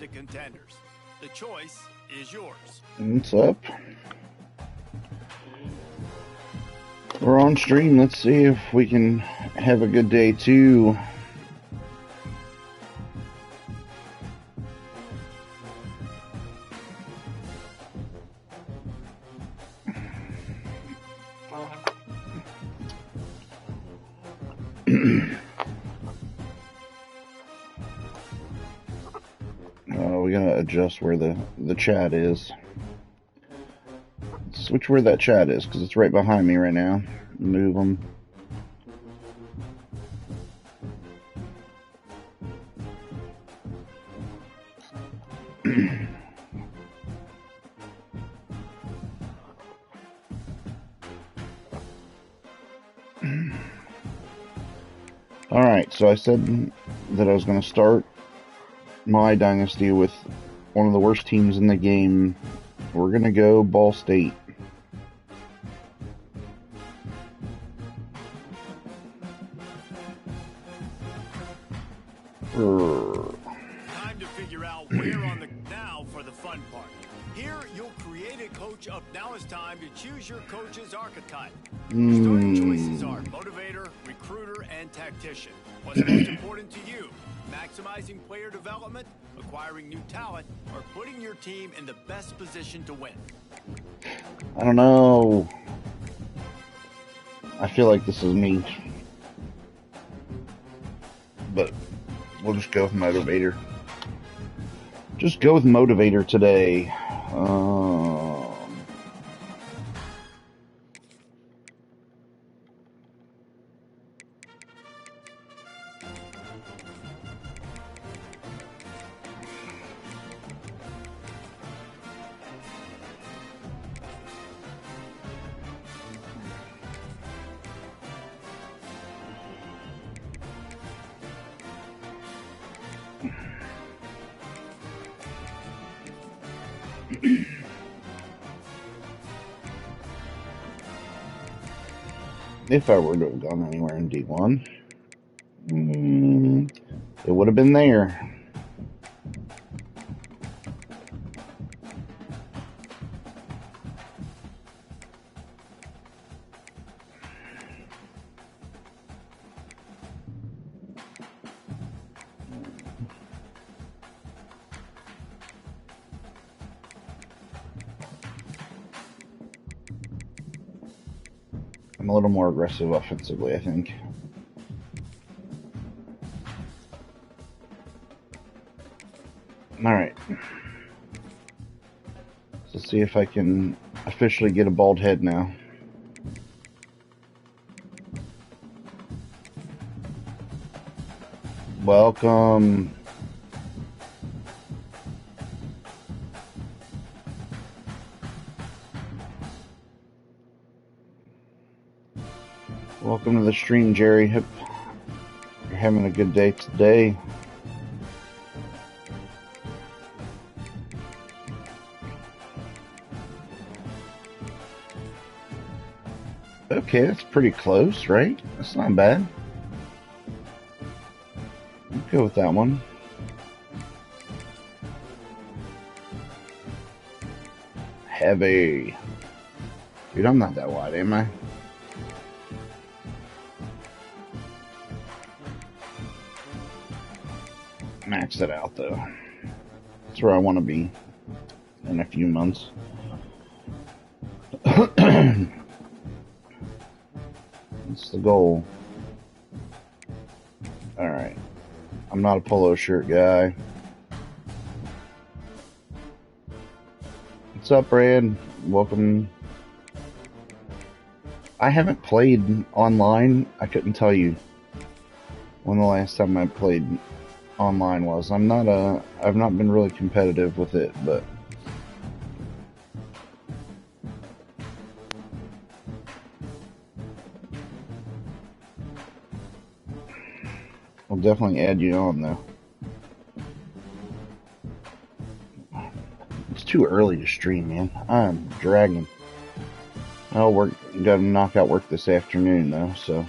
to contenders. The choice is yours. What's up? We're on stream. Let's see if we can have a good day too. We gotta adjust where the chat is. Switch where that chat is, because it's right behind me right now. Move them. Alright, so I said that I was going to start my dynasty with one of the worst teams in the game. We're going to go Ball State. Time to figure out where on the now for the fun part. Here you'll create a coach up. Now it's time to choose your coach's archetype. Your starting choices are motivator, recruiter, and tactician. What's most important to you? Maximizing player development, acquiring new talent, or putting your team in the best position to win? I don't know. I feel like this is me. But we'll just go with motivator. Just go with motivator today. If I were to have gone anywhere in D1, it would have been there. I'm a little more aggressive offensively, I think. Alright. Let's see if I can officially get a bald head now. Welcome. Welcome to the stream, Jerry. Hope you're having a good day today. Okay, that's pretty close, right? That's not bad. I'll go with that one. Heavy. Dude, I'm not that wide, am I? Max it out, though. That's where I want to be in a few months. That's the goal. Alright. I'm not a polo shirt guy. What's up, Brad? Welcome. I haven't played online. I couldn't tell you when the last time I played online was. I've not been really competitive with it, but I'll definitely add you on though. It's too early to stream, man. I'm dragging. I'll work. Gotta knock out work this afternoon though, so.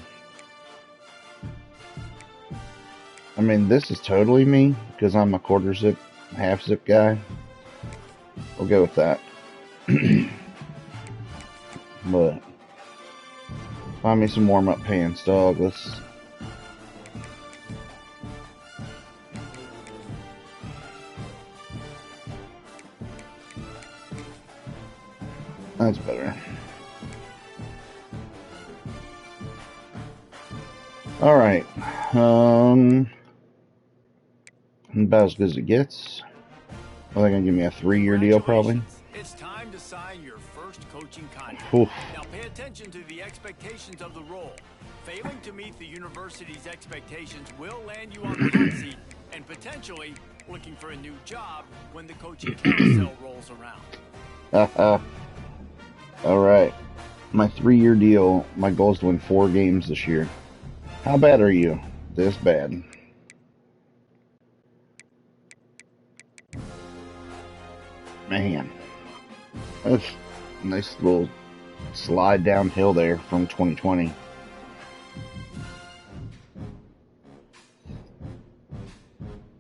I mean, this is totally me, because I'm a quarter zip half zip guy. We'll go with that. But find me some warm up pants, dog. That's better. All right. About as good as it gets. Well, they're gonna give me a 3-year deal, probably. It's time to sign your first coaching contract. Oof. Now pay attention to the expectations of the role. Failing to meet the university's expectations will land you on the hot seat and potentially looking for a new job when the coaching carousel rolls around. All right. My 3-year deal, my goal is to win 4 games this year. How bad are you? This bad. Man. That's a nice little slide downhill there from 2020.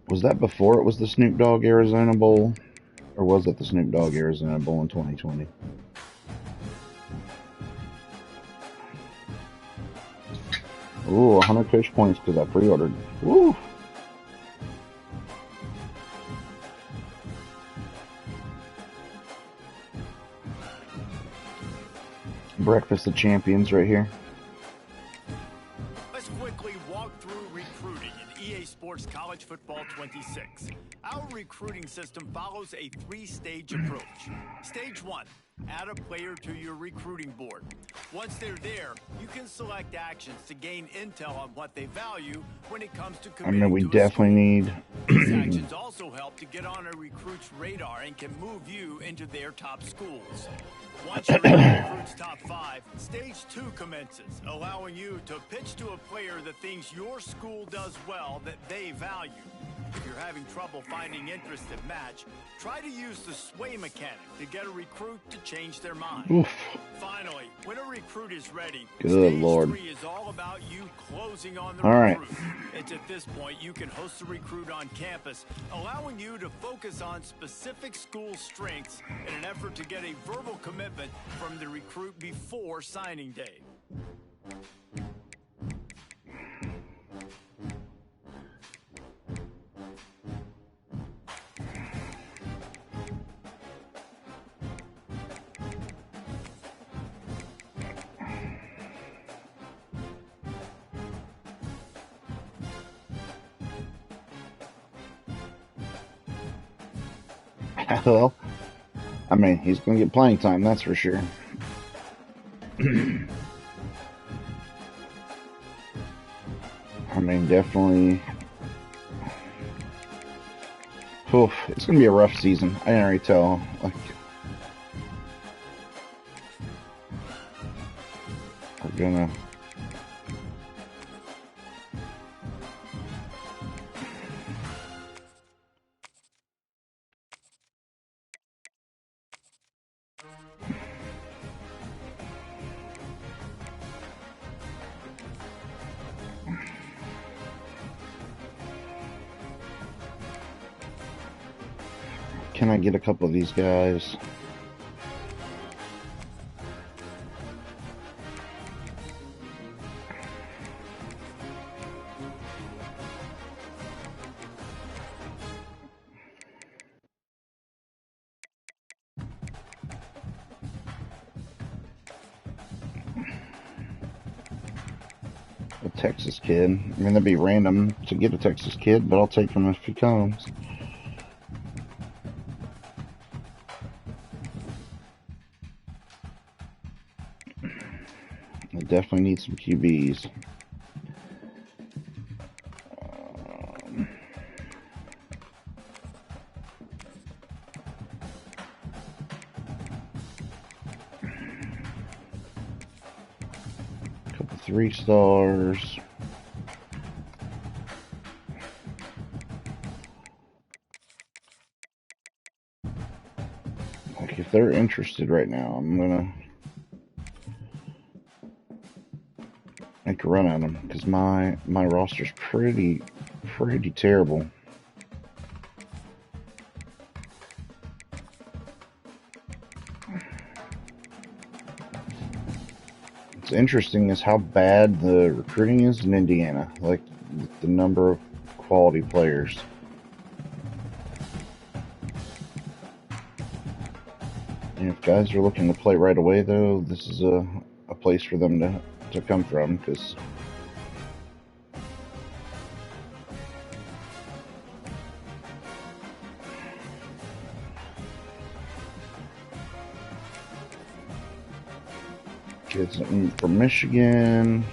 Was that before it was the Snoop Dogg Arizona Bowl? Or was it the Snoop Dogg Arizona Bowl in 2020? Ooh, 100 coach points because I pre-ordered. Woo! Breakfast of Champions right here. Let's quickly walk through recruiting in EA Sports College Football 26. Our recruiting system follows a 3-stage approach. Stage 1, add a player to your recruiting board. Once they're there, you can select actions to gain intel on what they value when it comes to committing. I mean, we definitely need. These actions also help to get on a recruit's radar and can move you into their top schools. Once you're in the recruit's top 5, stage 2 commences, allowing you to pitch to a player the things your school does well that they value. If you're having trouble finding interest that match, try to use the sway mechanic to get a recruit to change their mind. Oof. Finally, when a recruit is ready, Good stage Lord. 3 is all about you closing on the All right. recruit. It's at this point you can host the recruit on campus, allowing you to focus on specific school strengths in an effort to get a verbal commitment from the recruit before signing day. Well, I mean, he's going to get playing time, that's for sure. I mean, definitely. Oof, it's going to be a rough season. I can already tell. Like, we're going to. Can I get a couple of these guys? A Texas kid. I mean, that'd be random to get a Texas kid, but I'll take him if he comes. I definitely need some QBs. Couple 3 stars. Like, if they're interested right now, I'm gonna make a run at them because my roster's pretty terrible. what's interesting is how bad the recruiting is in Indiana. Like, the number of quality players. And if guys are looking to play right away, though, this is a place for them to come from, because kids from Michigan.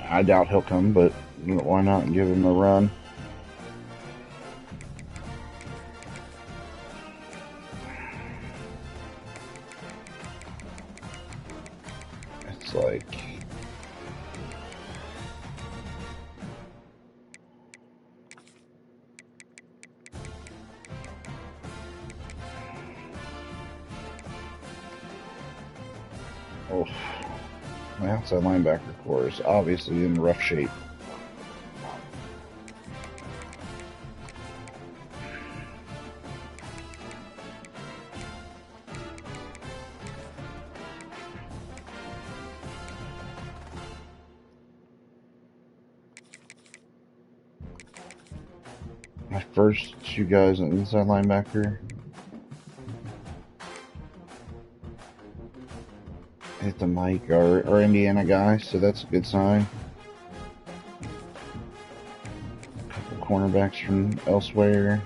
I doubt he'll come, but why not give him a run? It's like... Oh, my outside linebacker core is obviously in rough shape. My first two guys on inside linebacker hit the mic are Indiana guys, so that's a good sign. A couple cornerbacks from elsewhere.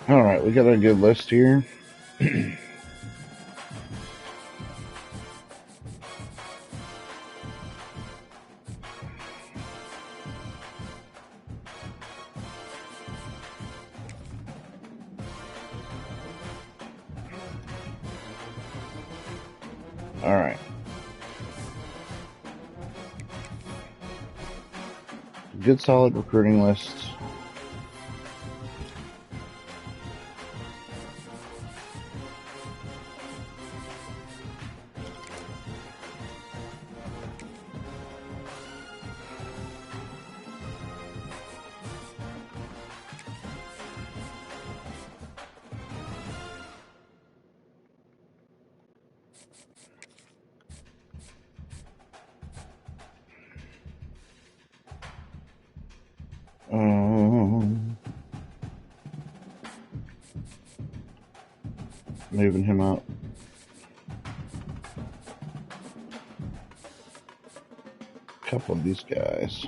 Alright, we got a good list here. Alright. Good solid recruiting list. Moving him up. A couple of these guys.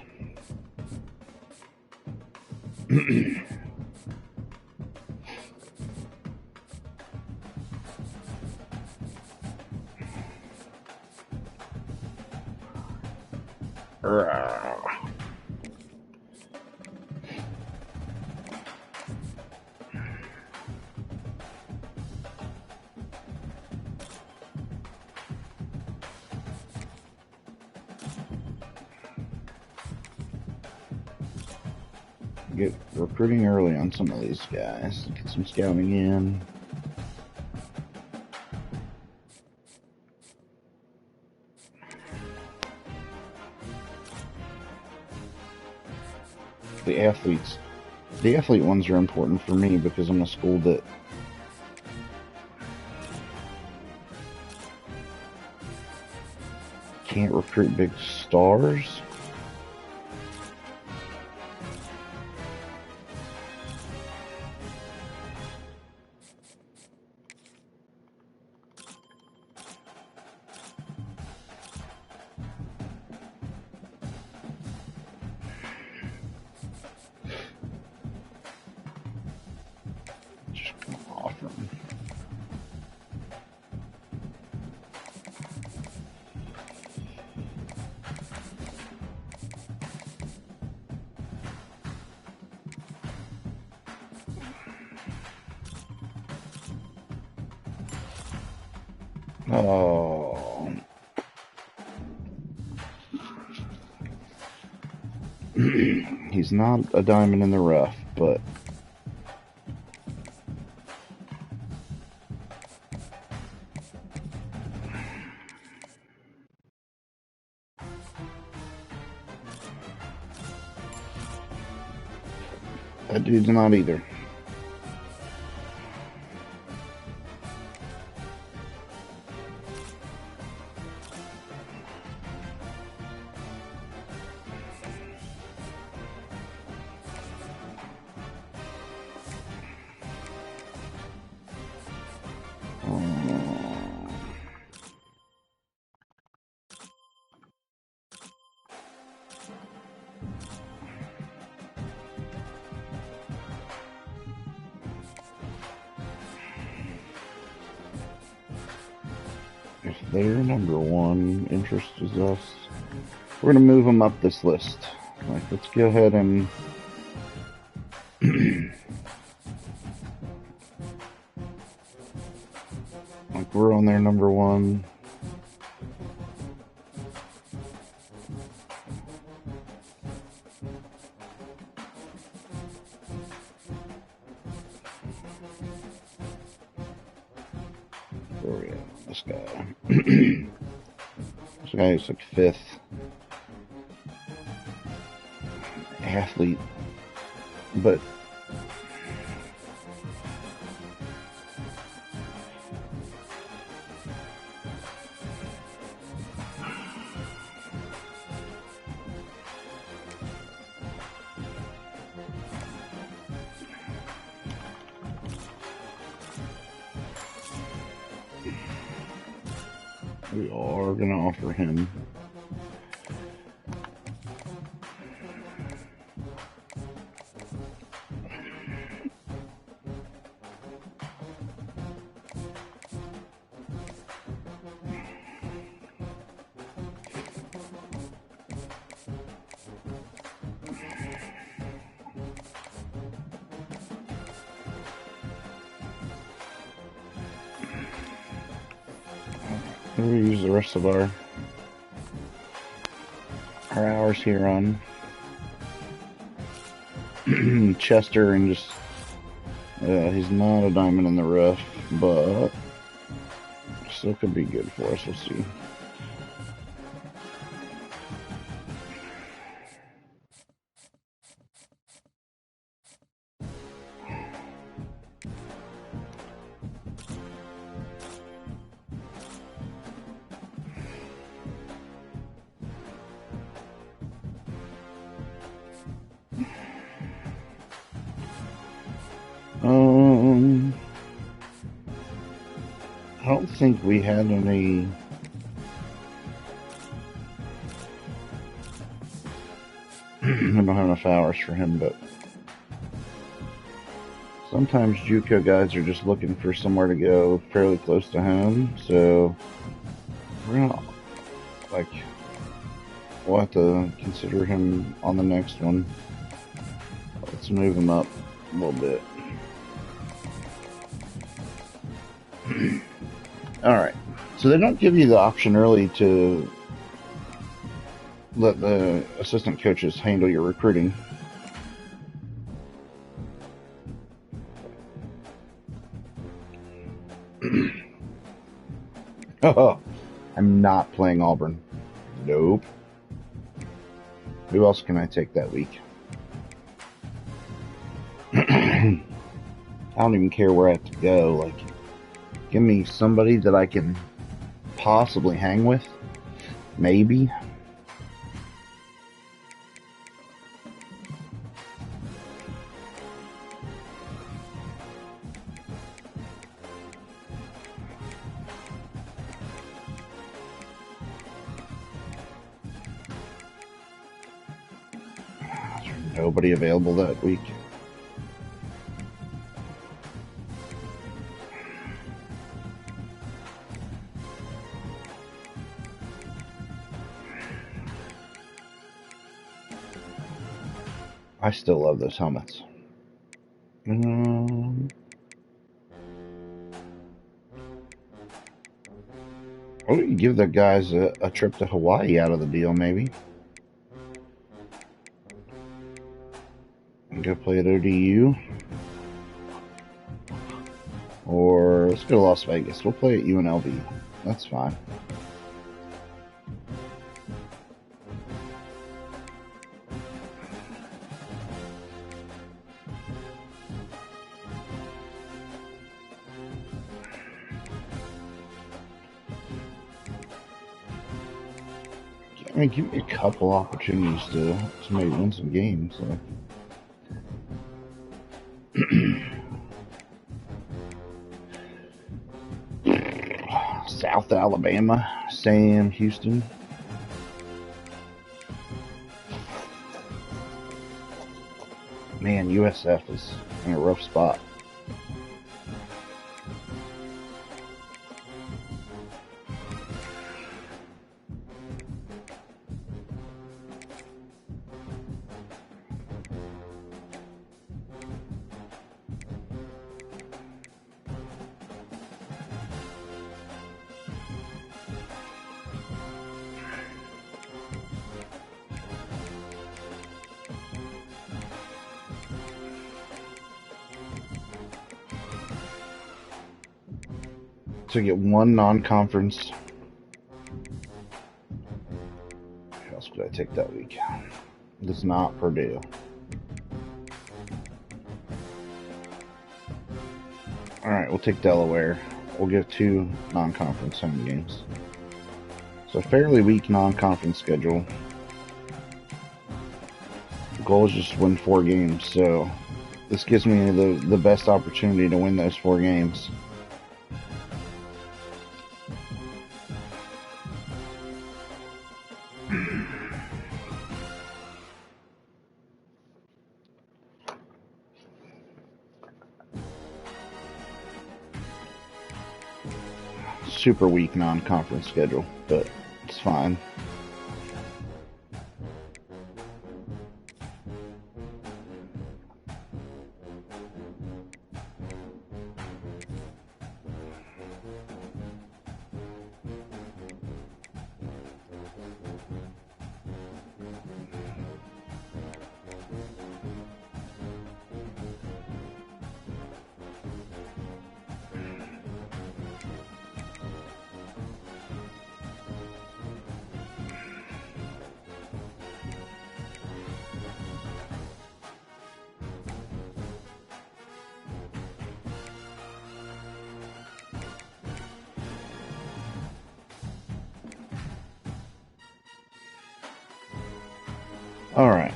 Get recruiting early on some of these guys. Get some scouting in. The athlete ones are important for me because I'm a school that can't recruit big stars. Just gonna offer him. Oh. He's not a diamond in the rough, but that dude's not either. If their number one interest is us, we're going to move them up this list. Like, let's go ahead and like, we're on their number one. Where are we at? This guy. This guy is like 5th athlete, but we are going to offer him. We'll use the rest of our hours here on Chester and just he's not a diamond in the rough, but still could be good for us. We'll see. I don't think we had any I don't have enough hours for him, but sometimes JUCO guys are just looking for somewhere to go fairly close to home, so we're gonna, like, we'll have to consider him on the next one. Let's move him up a little bit. Alright, so they don't give you the option early to let the assistant coaches handle your recruiting. Oh, I'm not playing Auburn. Nope. Who else can I take that week? I don't even care where I have to go. Like, give me somebody that I can possibly hang with. Maybe. Nobody available that week. I still love those helmets. Oh, you give the guys a trip to Hawaii out of the deal, maybe. And go play at ODU. Or let's go to Las Vegas. We'll play at UNLV. That's fine. I mean, give me a couple opportunities to maybe win some games. So. South Alabama, Sam Houston. Man, USF is in a rough spot. To get one non-conference. Who else could I take that week? It's not Purdue. Alright, we'll take Delaware. We'll get 2 non-conference home games. So fairly weak non-conference schedule. The goal is just to win 4 games, so this gives me the best opportunity to win those 4 games. Super weak non-conference schedule, but it's fine. All right.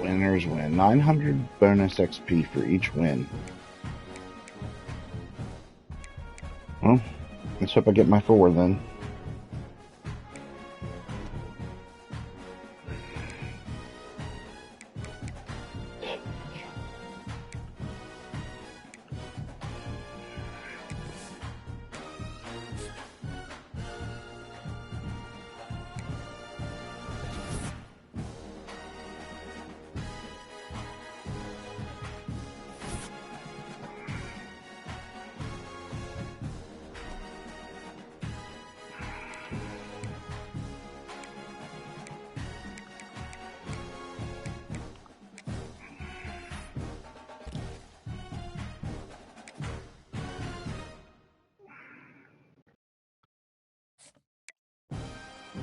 Winners win. 900 bonus XP for each win. Well, let's hope I get my 4 then.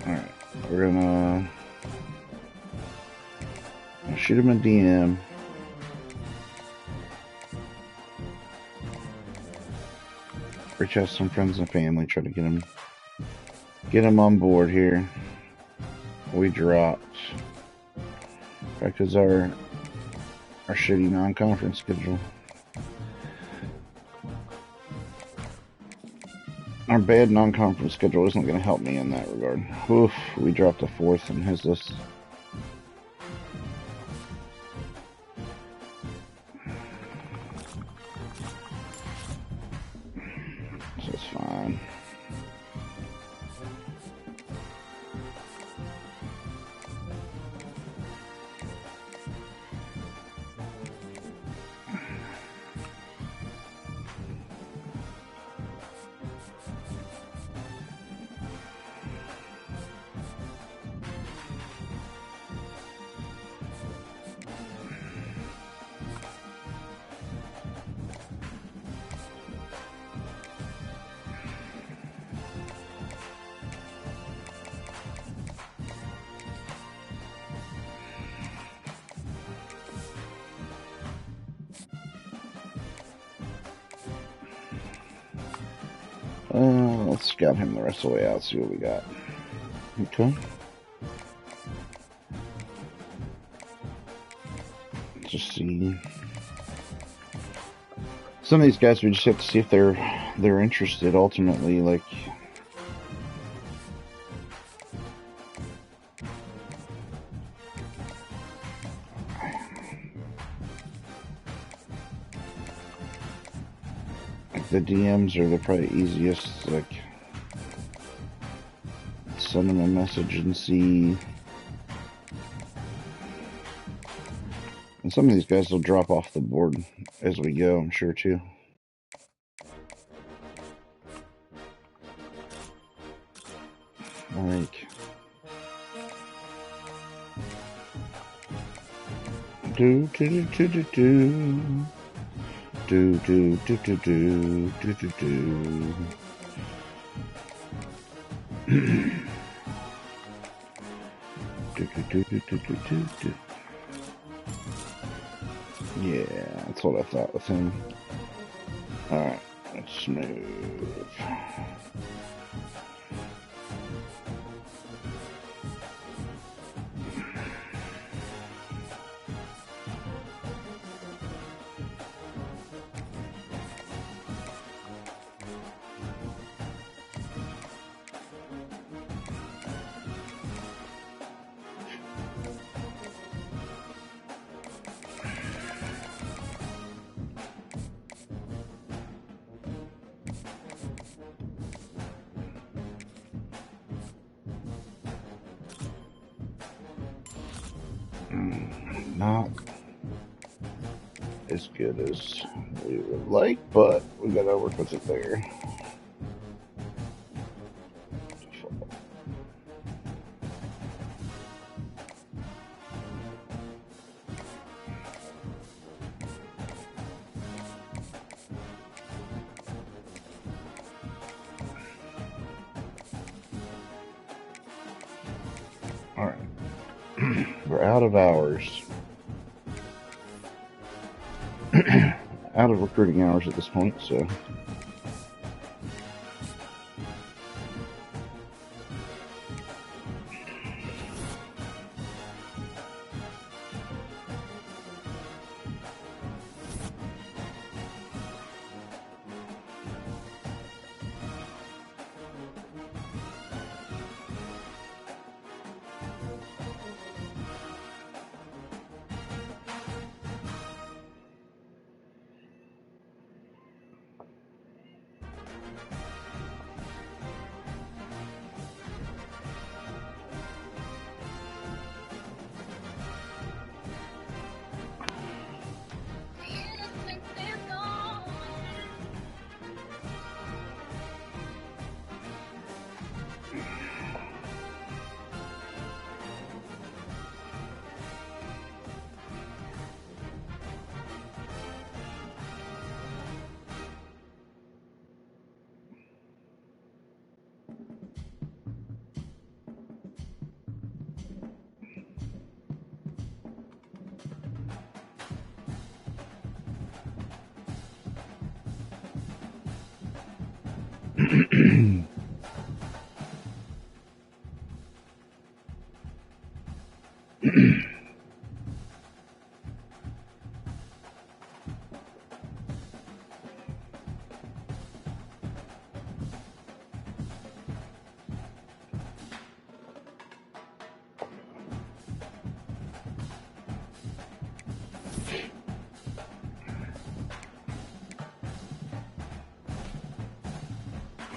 Alright, we're gonna shoot him a DM. reach out to some friends and family, try to get them on board here. We dropped because our shitty non-conference schedule. Our bad non-conference schedule isn't going to help me in that regard. Oof, we dropped a 4th in his list. So it's fine. Let's scout him the rest of the way out, see what we got. Okay. Just see. Some of these guys, we just have to see if they're interested ultimately, like the DMs are the probably easiest, like send them a message and see. And some of these guys will drop off the board as we go, I'm sure too. Like do do do do do. Do do do do do do do do. Do. Yeah, that's what I thought with him. Alright, let's move. Not as good as we would like, but we gotta work with it there. Alright. We're out of hours. Out of recruiting hours at this point, so.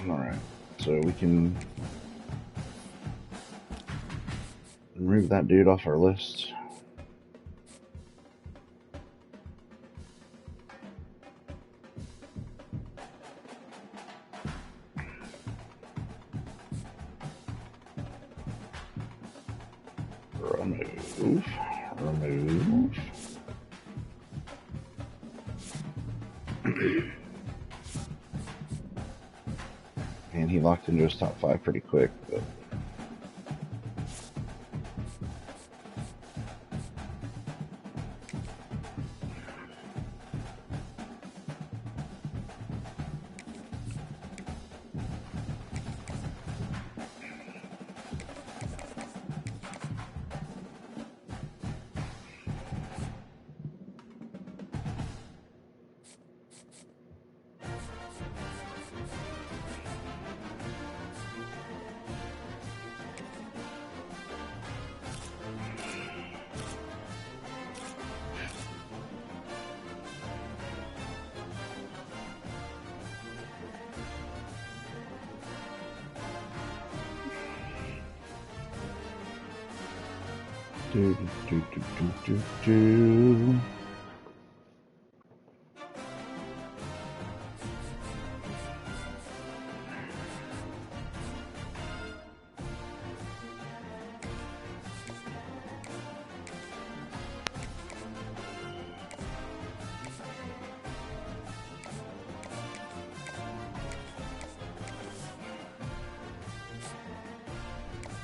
Alright, so we can remove that dude off our list. Remove. And he locked into his top 5 pretty quick, but do.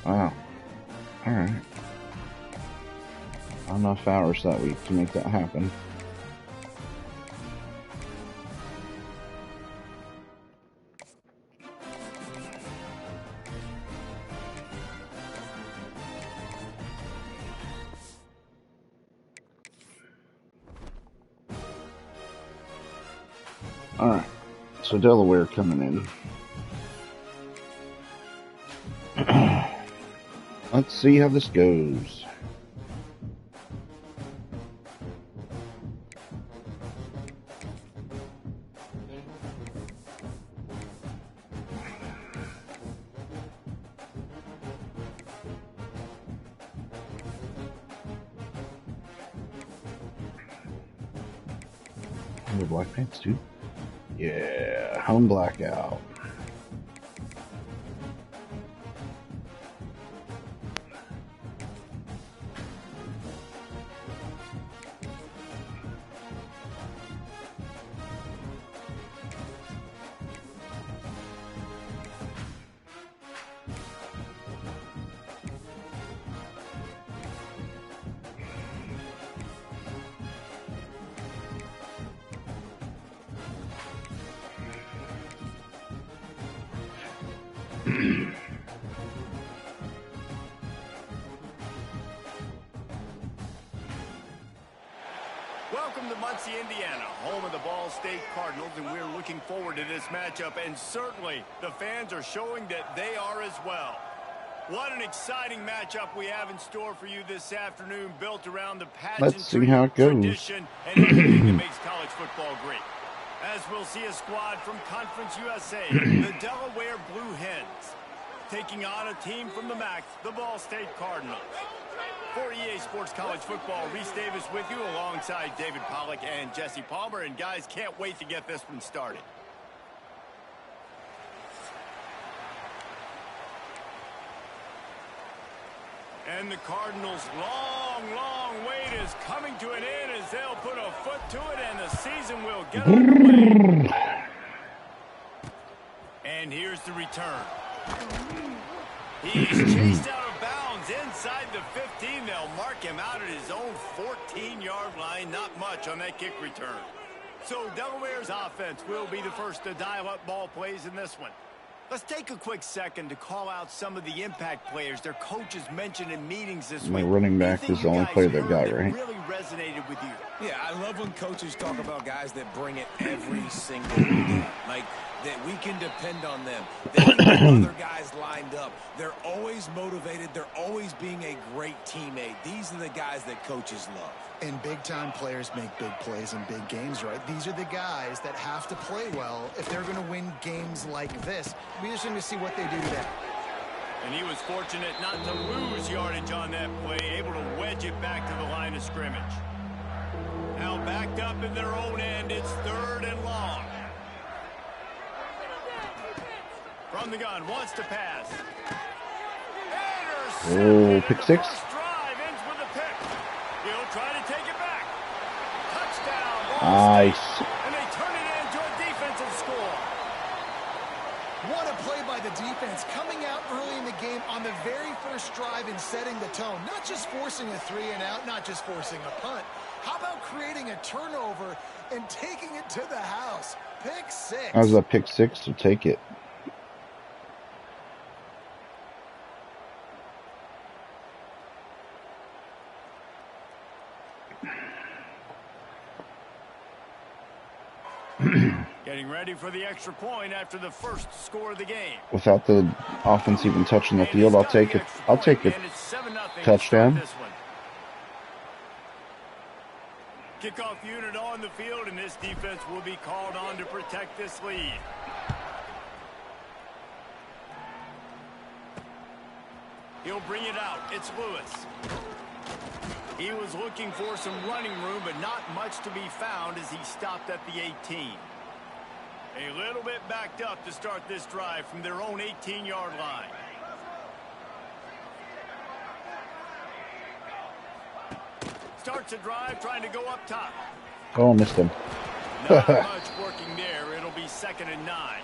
Wow. Alright. Enough hours that week to make that happen. Alright, so Delaware coming in. Let's see how this goes. The black pants too? Yeah, home blackout. Welcome to Muncie, Indiana, home of the Ball State Cardinals, and we're looking forward to this matchup, and certainly the fans are showing that they are as well. What an exciting matchup we have in store for you this afternoon, built around the pageantry, tradition, and everything that makes college football great. As we'll see a squad from Conference USA, the Delaware Blue Hens, taking on a team from the MAC, the Ball State Cardinals. For EA Sports College Football, Reese Davis with you alongside David Pollack and Jesse Palmer. And guys, can't wait to get this one started. And the Cardinals' long wait is coming to an end as they'll put a foot to it and the season will get underway. And here's the return. He's chased out of bounds inside the 15. They'll mark him out at his own 14-yard line. Not much on that kick return. So Delaware's offense will be the first to dial up ball plays in this one. Let's take a quick second to call out some of the impact players their coaches mentioned in meetings this My week. running back is the only player they've got, right? Really resonated with you. Yeah, I love when coaches talk about guys that bring it every single day. Like, that we can depend on them. They can get other guys lined up. They're always motivated. They're always being a great teammate. These are the guys that coaches love. And big-time players make big plays in big games, right? These are the guys that have to play well if they're going to win games like this. We just need to see what they do today. And he was fortunate not to lose yardage on that play, able to wedge it back to the line of scrimmage. Now backed up in their own end, it's 3rd and long. From the gun, wants to pass. Oh, pick 6. Drive ends with a pick. He'll try to take it back. Touchdown. Nice. And they turn it into a defensive score. What a play by the defense, coming out early in the game on the very first drive and setting the tone. Not just forcing a 3-and-out, not just forcing a punt. How about creating a turnover and taking it to the house? Pick 6. How's that pick 6? So take it. Getting ready for the extra point after the first score of the game. Without the offense even touching the field, I'll take it. I'll take a touchdown. Kickoff unit on the field, and this defense will be called on to protect this lead. He'll bring it out. It's Lewis. He was looking for some running room, but not much to be found as he stopped at the 18. A little bit backed up to start this drive from their own 18-yard line. Starts a drive trying to go up top. Oh, missed him. Not much working there. It'll be 2nd and 9.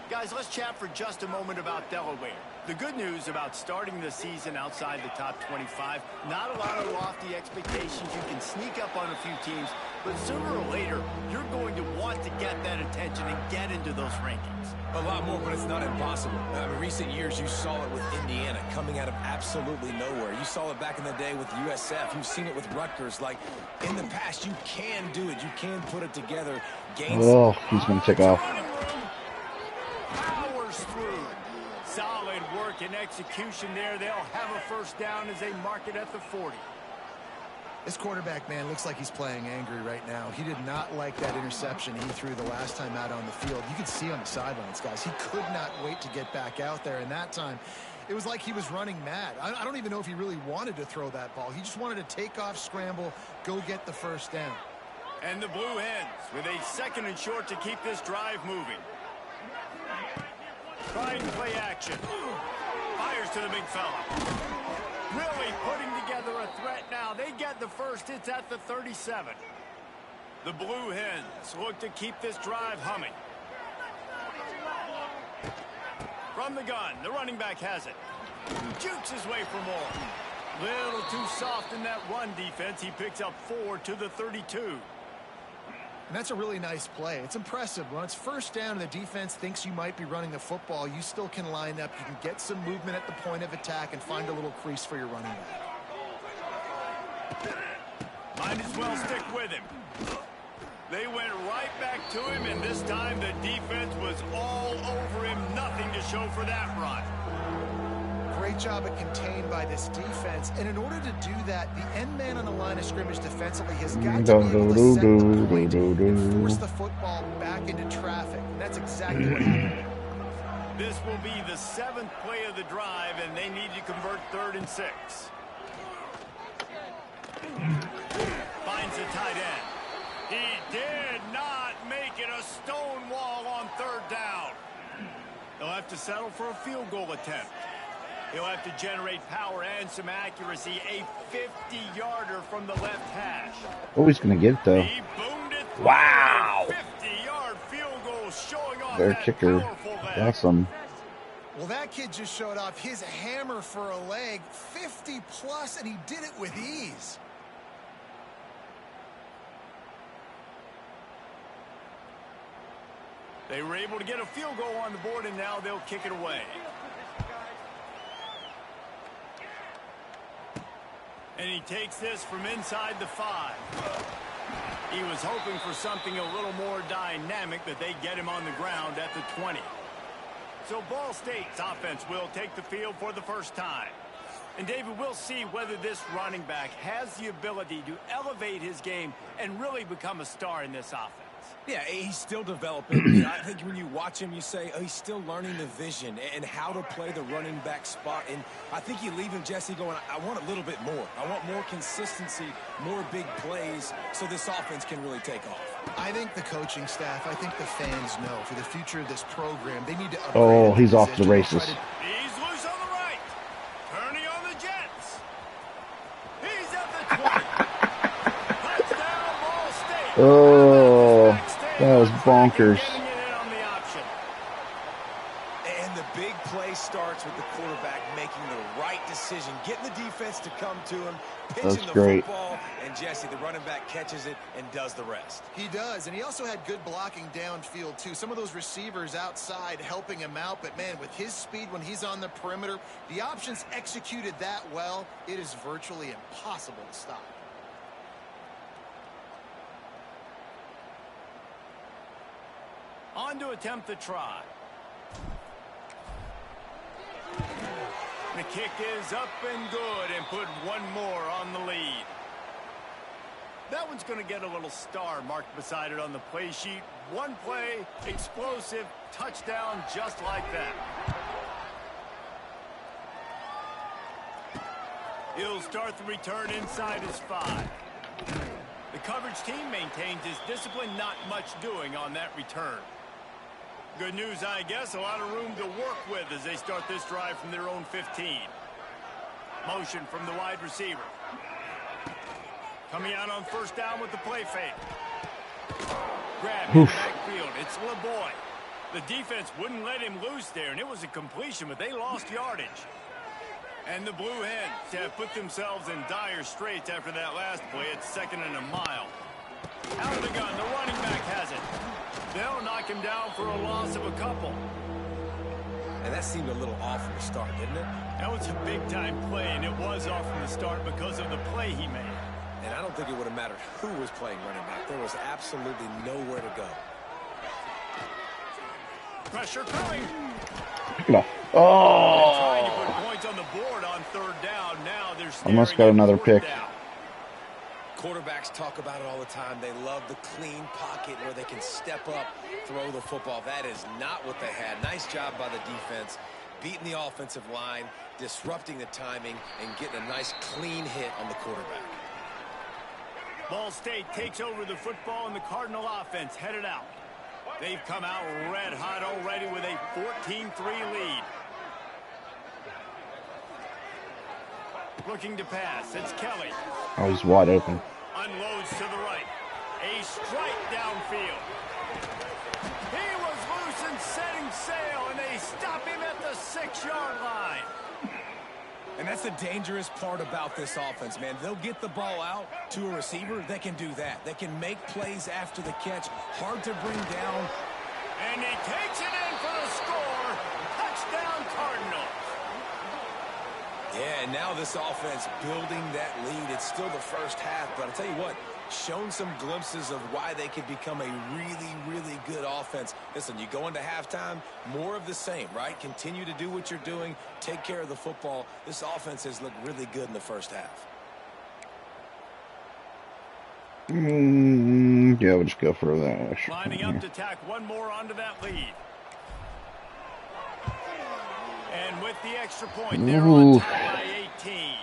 Guys, let's chat for just a moment about Delaware. The good news about starting the season outside the top 25, not a lot of lofty expectations. You can sneak up on a few teams, but sooner or later, you're going to want to get that attention and get into those rankings. A lot more, but it's not impossible. In recent years, you saw it with Indiana coming out of absolutely nowhere. You saw it back in the day with USF. You've seen it with Rutgers. Like, in the past, you can do it. You can put it together. Oh, he's going to take off. Powers through. Solid work and execution there. They'll have a first down as they mark it at the 40. This quarterback, man, looks like he's playing angry right now. He did not like that interception he threw the last time out on the field. You could see on the sidelines, guys. He could not wait to get back out there. And that time, it was like he was running mad. I don't even know if he really wanted to throw that ball. He just wanted to take off, scramble, go get the first down. And the Blue Hens with a 2nd and short to keep this drive moving. Trying to play action. Fires to the big fella. Really putting together a threat now. They get the first. It's at the 37. The Blue Hens look to keep this drive humming. From the gun, the running back has it. Jukes his way for more. Little too soft in that run defense. He picks up 4 to the 32. And that's a really nice play. It's impressive. When it's first down and the defense thinks you might be running the football, you still can line up. You can get some movement at the point of attack and find a little crease for your running back. Might as well stick with him. They went right back to him, and this time the defense was all over him. Nothing to show for that run. Great job at contained by this defense. And in order to do that, the end man on the line of scrimmage defensively has got to be able to set the point and force the football back into traffic. And that's exactly what happened. This will be the 7th play of the drive, and they need to convert 3rd and 6. Finds the tight end. He did not make it a stone wall on 3rd down. They'll have to settle for a field goal attempt. He'll have to generate power and some accuracy. A 50-yarder from the left hash. Oh, he's going to get it, though. He boomed it. Wow. 50-yard field goal showing off Their that kicker. powerful leg. Awesome. Well, that kid just showed off his hammer for a leg. 50-plus, and he did it with ease. They were able to get a field goal on the board, and now they'll kick it away. And he takes this from inside the 5. He was hoping for something a little more dynamic, but they get him on the ground at the 20. So Ball State's offense will take the field for the first time. And David, we'll see whether this running back has the ability to elevate his game and really become a star in this offense. Yeah, he's still developing. I think when you watch him, you say, oh, he's still learning the vision and how to play the running back spot. And I think you leave him, Jesse, going, I want a little bit more. I want more consistency, more big plays, so this offense can really take off. I think the coaching staff, I think the fans know for the future of this program, they need to upgrade. Oh, he's off the races. He's loose on the right. Turning on the Jets. He's at the 20. Touchdown, Ball State. Oh, that was bonkers. And the big play starts with the quarterback making the right decision, getting the defense to come to him, pitching the football, and Jesse, the running back, catches it and does the rest. He does, and he also had good blocking downfield, too. Some of those receivers outside helping him out, but, man, with his speed when he's on the perimeter, the options executed that well, it is virtually impossible to stop. On to attempt the try. The kick is up and good, and put one more on the lead. That one's going to get a little star marked beside it on the play sheet. One play, explosive, touchdown, just like that. He'll start the return inside his 5. The coverage team maintains his discipline, not much doing on that return. Good news, I guess, a lot of room to work with as they start this drive from their own 15. Motion from the wide receiver. Coming out on first down with the play fake. Grab in the backfield. It's LeBoy. The defense wouldn't let him loose there, and it was a completion, but they lost yardage. And the Blue Hens have put themselves in dire straits after that last play. It's 2nd and a mile. Out of the gun, the running back has it. They'll knock him down for a loss of a couple. And that seemed a little off from the start, didn't it? That was a big-time play, and it was off from the start because of the play he made. And I don't think it would have mattered who was playing running back. There was absolutely nowhere to go. Pressure coming. Pick it off. Oh! Trying to put points on the board on 3rd down. Now they're almost got another pick. Down. Quarterbacks talk about it all the time. They love the clean pocket where they can step up, throw the football. That is not what they had. Nice job by the defense, beating the offensive line, disrupting the timing, and getting a nice clean hit on the quarterback. Ball State takes over the football, and the Cardinal offense headed out. They've come out red hot already with a 14-3 lead. Looking to pass. It's Kelly. Oh, he's wide open. Unloads to the right. A strike downfield. He was loose and setting sail, and they stop him at the 6-yard line. And that's the dangerous part about this offense, man. They'll get the ball out to a receiver. They can do that. They can make plays after the catch. Hard to bring down. And he takes it in for the score. Touchdown, Cardinals. Yeah, and now this offense building that lead. It's still the first half, but I'll tell you what, shown some glimpses of why they could become a really, really good offense. Listen, you go into halftime, more of the same, right? Continue to do what you're doing, take care of the football. This offense has looked really good in the first half. Yeah, we'll just go for that. Lining up to tack one more onto that lead. And with the extra point, they're on top by 18.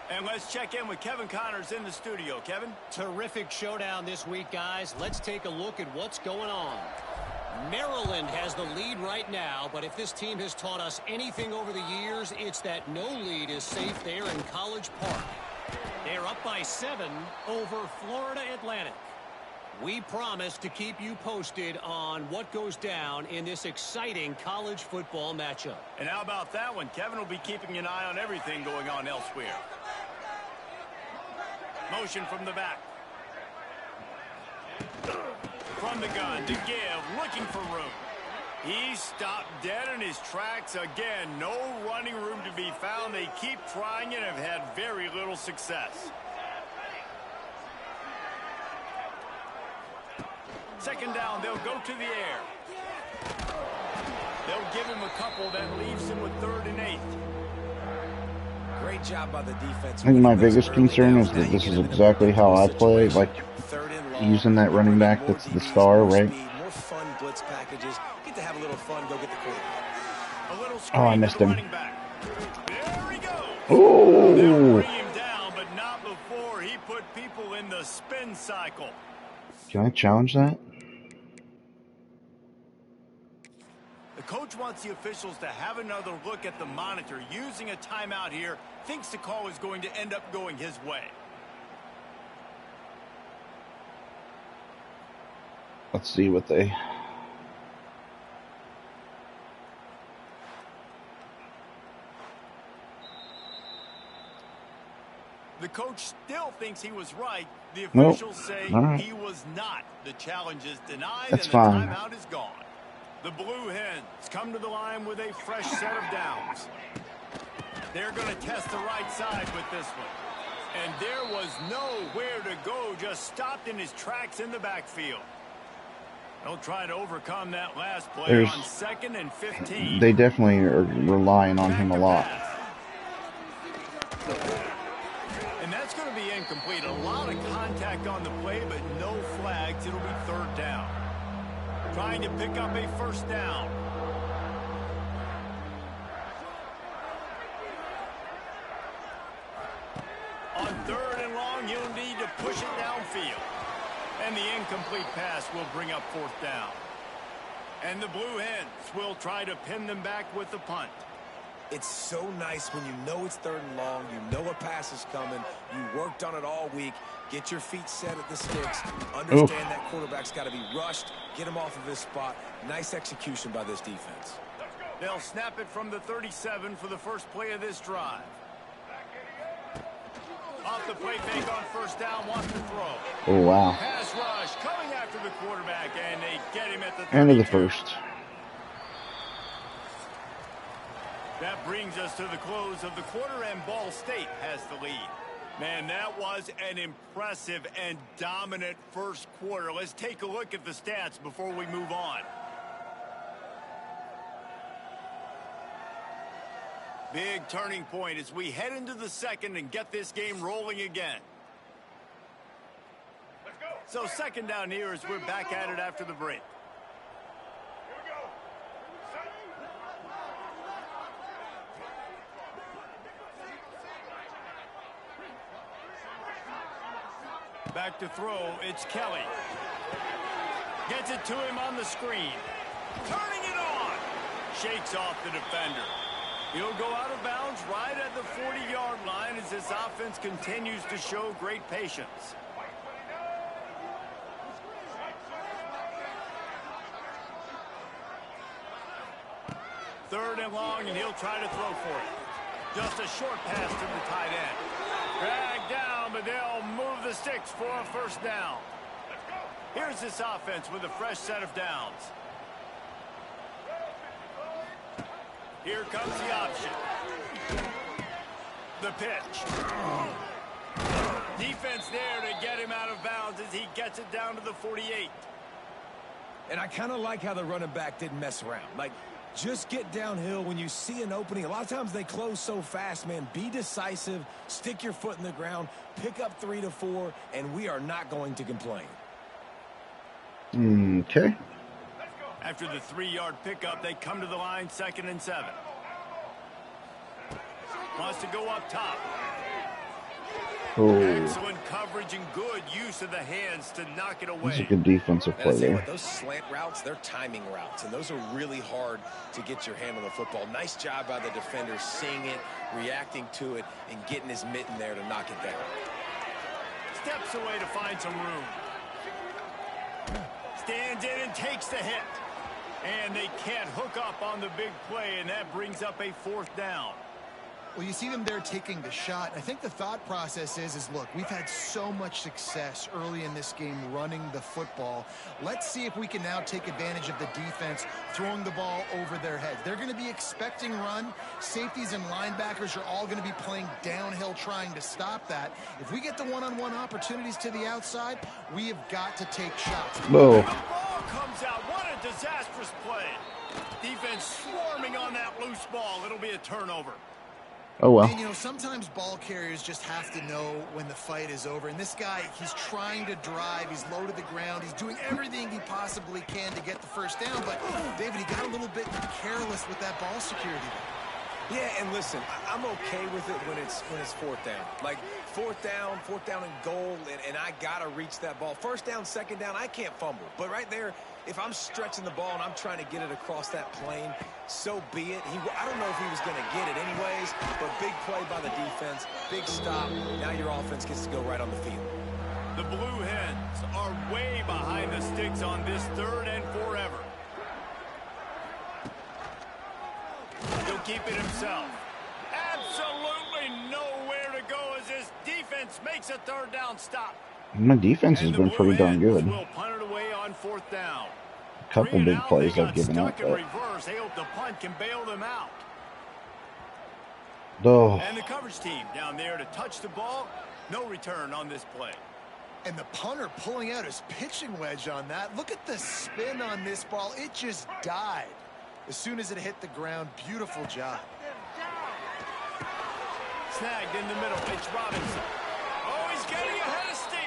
And let's check in with Kevin Connors in the studio. Kevin? Terrific showdown this week, guys. Let's take a look at what's going on. Maryland has the lead right now, but if this team has taught us anything over the years, it's that no lead is safe there in College Park. They're up by 7 over Florida Atlantic. We promise to keep you posted on what goes down in this exciting college football matchup. And how about that one? Kevin will be keeping an eye on everything going on elsewhere. Motion from the back. from the gun to give, looking for room. He stopped dead in his tracks again. No running room to be found. They keep trying and have had very little success. Second down, they'll go to the air. They'll give him a couple that leaves him with 3rd and 8. Great job by the defense. I think my biggest concern is that this is exactly how I play, like using that running back that's the star, right? More fun blitz packages. Get to have a little fun. Go get the quarterback. Oh, I missed him. There he goes. Oh! They'll bring him down, but not before he put people in the spin cycle. Can I challenge that? The coach wants the officials to have another look at the monitor. Using a timeout here, thinks the call is going to end up going his way. Let's see what they... The coach still thinks he was right. The Nope. officials say Right. he was not. The challenge is denied That's and fine. the timeout is gone. The Blue Hens come to the line with a fresh set of downs. They're going to test the right side with this one. And there was nowhere to go, just stopped in his tracks in the backfield. They'll try to overcome that last play on 2nd and 15. They definitely are relying on him a lot. And that's going to be incomplete. A lot of contact on the play, but no flags. It'll be 3rd down. Trying to pick up a 1st down. On 3rd and long, he'll need to push it downfield. And the incomplete pass will bring up 4th down. And the Blue Hens will try to pin them back with the punt. It's so nice when you know it's 3rd and long, you know a pass is coming, you worked on it all week, get your feet set at the sticks, understand that quarterback's got to be rushed, get him off of his spot. Nice execution by this defense. They'll snap it from the 37 for the first play of this drive. Off the play fake on 1st down, wants to throw. Oh, wow. Pass rush coming after the quarterback, and they get him at the 32. End of the first. That brings us to the close of the quarter, and Ball State has the lead. Man, that was an impressive and dominant first quarter. Let's take a look at the stats before we move on. Big turning point as we head into the second and get this game rolling again. So 2nd down here as we're back at it after the break. Back to throw, it's Kelly. Gets it to him on the screen. Turning it on. Shakes off the defender. He'll go out of bounds right at the 40-yard line as this offense continues to show great patience. Third and long, and he'll try to throw for it. Just a short pass to the tight end. Dragged down, but they'll move the sticks for a 1st down. Here's this offense with a fresh set of downs. Here comes the option. The pitch. Defense there to get him out of bounds as he gets it down to the 48. And I kind of like how the running back didn't mess around. Like, just get downhill when you see an opening. A lot of times they close so fast, man. Be decisive, stick your foot in the ground, pick up 3 to 4, and we are not going to complain. Okay. After the 3-yard pickup, they come to the line 2nd and 7. Wants to go up top. Oh, Excellent coverage and good use of the hands to knock it away. that's a good defensive play there. Those slant routes, they're timing routes, and those are really hard to get your hand on the football. Nice job by the defender seeing it, reacting to it, and getting his mitten there to knock it down. Steps away to find some room. Stands in and takes the hit. And they can't hook up on the big play, and that brings up a 4th down. Well, you see them there taking the shot. I think the thought process is look, we've had so much success early in this game running the football. Let's see if we can now take advantage of the defense throwing the ball over their heads. They're going to be expecting run. Safeties and linebackers are all going to be playing downhill trying to stop that. If we get the one-on-one opportunities to the outside, we have got to take shots. Whoa. The ball comes out. What a disastrous play. Defense swarming on that loose ball. It'll be a turnover. Oh, well. And, you know, sometimes ball carriers just have to know when the fight is over. And this guy, he's trying to drive. He's low to the ground. He's doing everything he possibly can to get the first down. But, David, he got a little bit careless with that ball security. Yeah, and listen, I'm okay with it when it's fourth down. Like, fourth down and goal, and I got to reach that ball. First down, second down, I can't fumble. But right there, if I'm stretching the ball and I'm trying to get it across that plane, so be it. I don't know if he was going to get it anyways, but big play by the defense, big stop. Now your offense gets to go right on the field. The Blue Hens are way behind the sticks on this third and forever. He'll keep it himself. Absolutely nowhere to go as this defense makes a third down stop. My defense has been pretty darn good. Will punt it away on fourth down. A couple big plays I've given up. Stuck in reverse. They hope the punt can bail them out. Oh. And the coverage team down there to touch the ball. No return on this play. And the punter pulling out his pitching wedge on that. Look at the spin on this ball. It just died as soon as it hit the ground. Beautiful job. Snagged in the middle. It's Robinson. Oh, he's getting ahead of steam.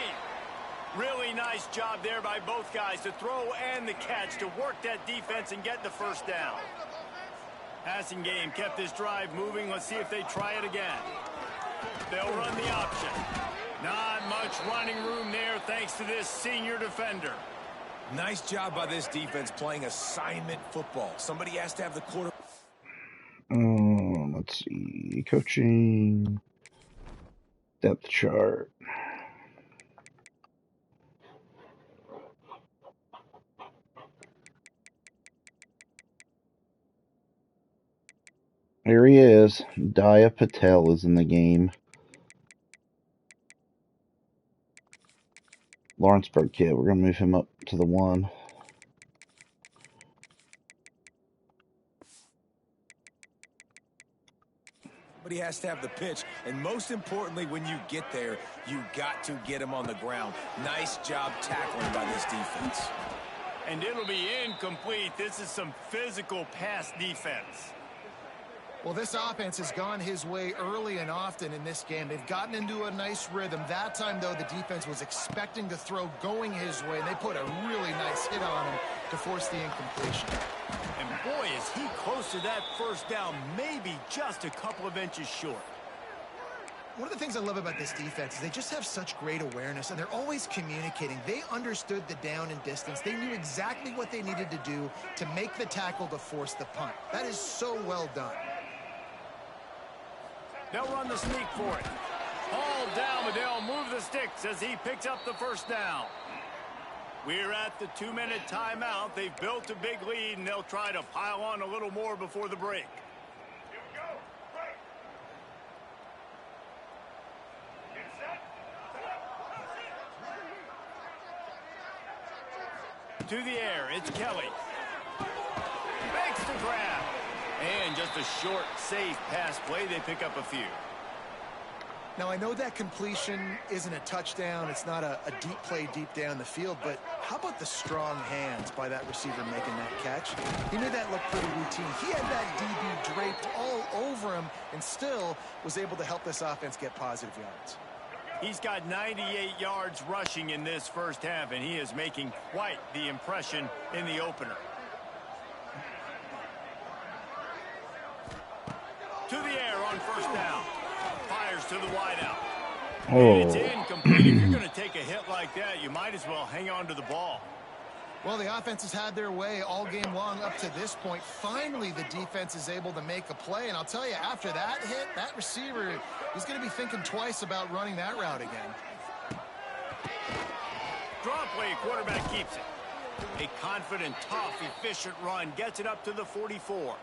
Really nice job there by both guys to throw and the catch to work that defense and get the first down. Passing game kept this drive moving. Let's see if they try it again. They'll run the option. Not much running room there thanks to this senior defender. Nice job by this defense playing assignment football. Somebody has to have the quarter. Let's see. Coaching. Depth chart. Here he is. Daya Patel is in the game. Lawrenceburg kid. We're going to move him up to the 1. But he has to have the pitch, and most importantly, when you get there, you got to get him on the ground. Nice job tackling by this defense. And it'll be incomplete. This is some physical pass defense. Well, this offense has gone his way early and often in this game. They've gotten into a nice rhythm. That time, though, the defense was expecting to throw going his way, and they put a really nice hit on him to force the incompletion. And boy, is he close to that first down, maybe just a couple of inches short. One of the things I love about this defense is they just have such great awareness, and they're always communicating. They understood the down and distance. They knew exactly what they needed to do to make the tackle to force the punt. That is so well done. They'll run the sneak for it. All down, but they'll move the sticks as he picks up the first down. We're at the 2-minute timeout. They've built a big lead, and they'll try to pile on a little more before the break. To the air, it's Kelly. Makes the grab. And just a short, safe pass play. They pick up a few. Now, I know that completion isn't a touchdown. It's not a deep play deep down the field, but how about the strong hands by that receiver making that catch? He made that look pretty routine. He had that DB draped all over him and still was able to help this offense get positive yards. He's got 98 yards rushing in this first half, and he is making quite the impression in the opener. To the air on first down. Fires to the wideout. Oh. It's incomplete. If you're going to take a hit like that, you might as well hang on to the ball. Well, the offense has had their way all game long up to this point. Finally, the defense is able to make a play. And I'll tell you, after that hit, that receiver, he's going to be thinking twice about running that route again. Draw play, quarterback keeps it. A confident, tough, efficient run gets it up to the 44.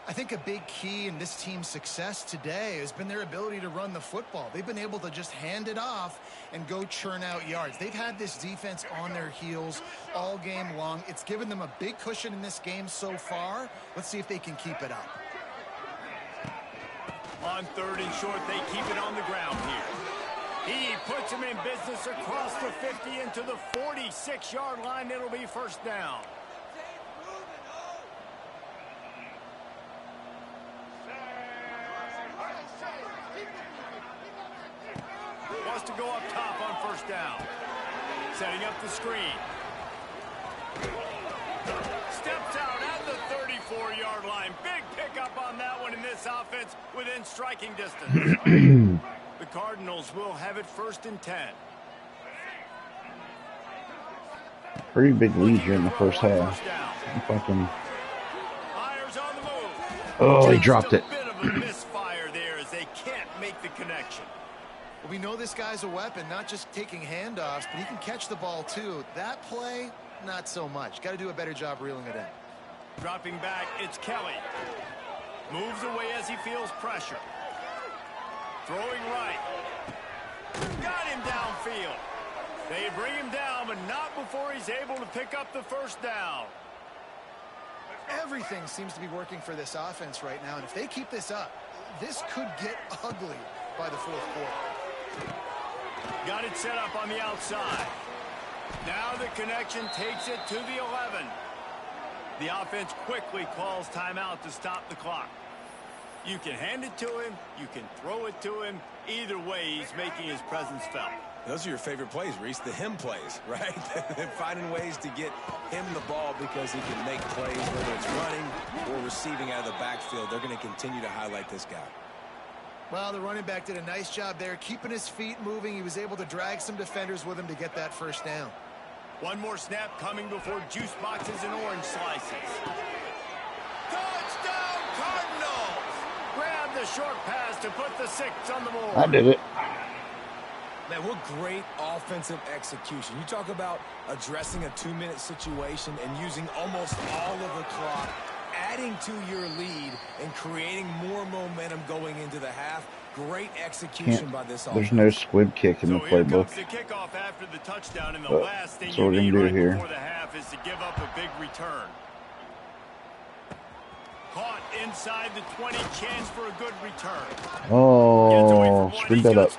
I think a big key in this team's success today has been their ability to run the football. They've been able to just hand it off and go churn out yards. They've had this defense on their heels all game long. It's given them a big cushion in this game so far. Let's see if they can keep it up. On 3rd and short, they keep it on the ground here. He puts him in business across the 50 into the 46-yard line. It'll be first down. Wants to go up top on first down. Setting up the screen. Steps out at the 34-yard line. Big pickup on that one in this offense within striking distance. The Cardinals will have it 1st and 10. Pretty big lead here in the first half. Fucking. Oh, he dropped it. A bit of a misfire there as they can't make the connection. Well, we know this guy's a weapon, not just taking handoffs, but he can catch the ball too. That play, not so much. Got to do a better job reeling it in. Dropping back, it's Kelly. Moves away as he feels pressure. Throwing right. Got him downfield. They bring him down, but not before he's able to pick up the first down. Everything seems to be working for this offense right now, and if they keep this up, this could get ugly by the 4th quarter. Got it set up on the outside. Now the connection takes it to the 11. The offense quickly calls timeout to stop the clock. You can hand it to him, you can throw it to him. Either way, he's making his presence felt. Those are your favorite plays, Reese, the him plays, right? Finding ways to get him the ball because he can make plays, whether it's running or receiving out of the backfield. They're going to continue to highlight this guy. Well, the running back did a nice job there, keeping his feet moving. He was able to drag some defenders with him to get that first down. One more snap coming before juice boxes and orange slices. Touchdown, Cardinals! Grab the short pass to put the 6 on the board. I did it. Man, what great offensive execution. You talk about addressing a 2-minute situation and using almost all of the clock, adding to your lead and creating more momentum going into the half. Great execution by this offense. There's no squib kick in the playbook. So here comes the kickoff after the touchdown, and the last thing you need right before the half is to give up a big return. Caught inside the 20, chance for a good return. Oh, screwed that up.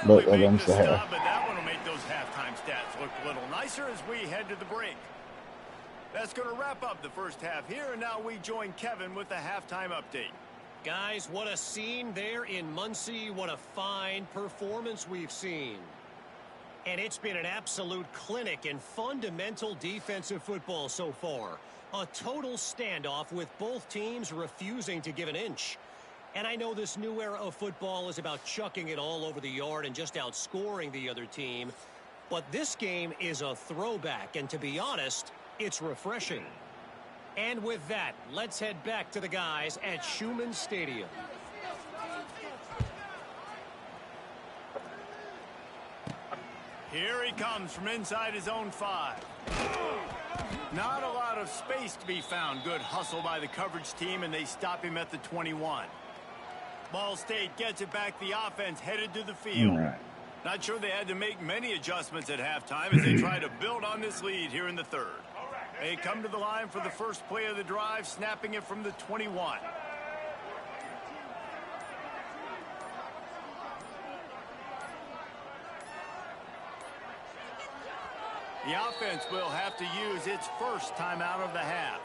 But against the half. But that one will make those halftime stats look a little nicer as we head to the break. That's going to wrap up the first half here, and now we join Kevin with the halftime update. Guys, what a scene there in Muncie. What a fine performance we've seen. And it's been an absolute clinic in fundamental defensive football so far. A total standoff with both teams refusing to give an inch. And I know this new era of football is about chucking it all over the yard and just outscoring the other team. But this game is a throwback, and to be honest, it's refreshing. And with that, let's head back to the guys at Schumann Stadium. Here he comes from inside his own 5. Not a lot of space to be found. Good hustle by the coverage team, and they stop him at the 21. Ball State gets it back. The offense headed to the field. Right. Not sure they had to make many adjustments at halftime as they try to build on this lead here in the 3rd. They come to the line for the first play of the drive, snapping it from the 21. The offense will have to use its first timeout of the half.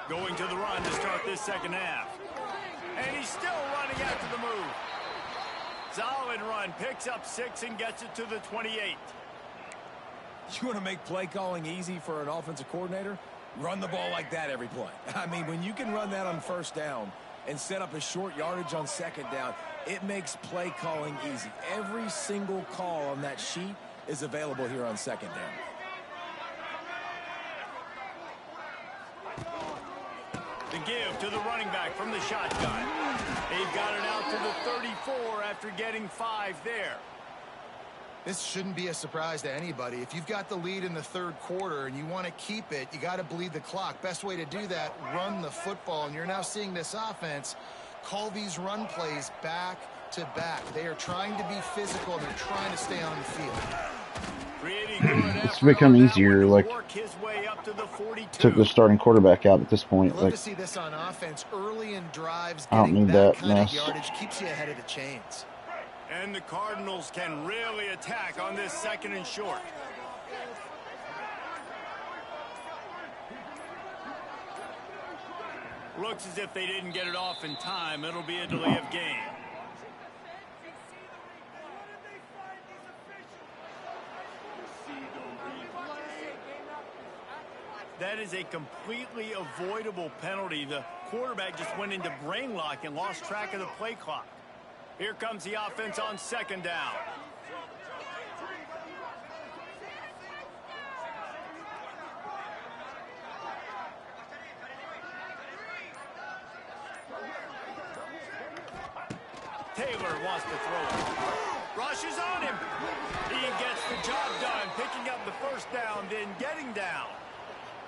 Going to the run to start this second half. And he's still running after the move. Solid run, picks up 6 and gets it to the 28. You want to make play calling easy for an offensive coordinator? Run the ball like that every play. I mean, when you can run that on first down and set up a short yardage on second down, it makes play calling easy. Every single call on that sheet is available here on second down. The give to the running back from the shotgun. They've got it out to the 34 after getting 5 there. This shouldn't be a surprise to anybody. If you've got the lead in the third quarter and you want to keep it, you got to bleed the clock. Best way to do that, run the football. And you're now seeing this offense call these run plays back to back. They are trying to be physical and they're trying to stay on the field. It's become easier, like, took the starting quarterback out at this point. I'd love like, to see this on offense early in drives. I don't need that kind mess. of yardage keeps you ahead of the chains. And the Cardinals can really attack on this 2nd and short. Looks as if they didn't get it off in time. It'll be a delay of game. That is a completely avoidable penalty. The quarterback just went into brain lock and lost track of the play clock. Here comes the offense on 2nd down. Taylor wants to throw it. Rushes on him. He gets the job done, picking up the 1st down, then getting down.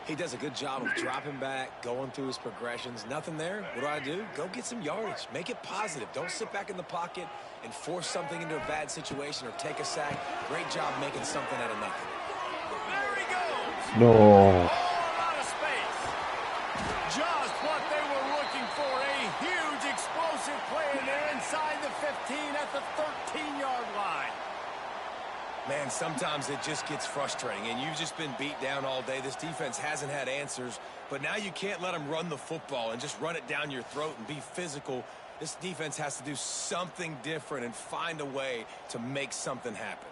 He does a good job of dropping back, going through his progressions. Nothing there. What do? Go get some yardage. Make it positive. Don't sit back in the pocket and force something into a bad situation or take a sack. Great job making something out of nothing. There he goes. No. All out of space. Just what they were looking for. A huge explosive play, and they're inside the 15 at the 13-yard line. Man, sometimes it just gets frustrating, and you've just been beat down all day. This defense hasn't had answers, but now you can't let them run the football and just run it down your throat and be physical. This defense has to do something different and find a way to make something happen.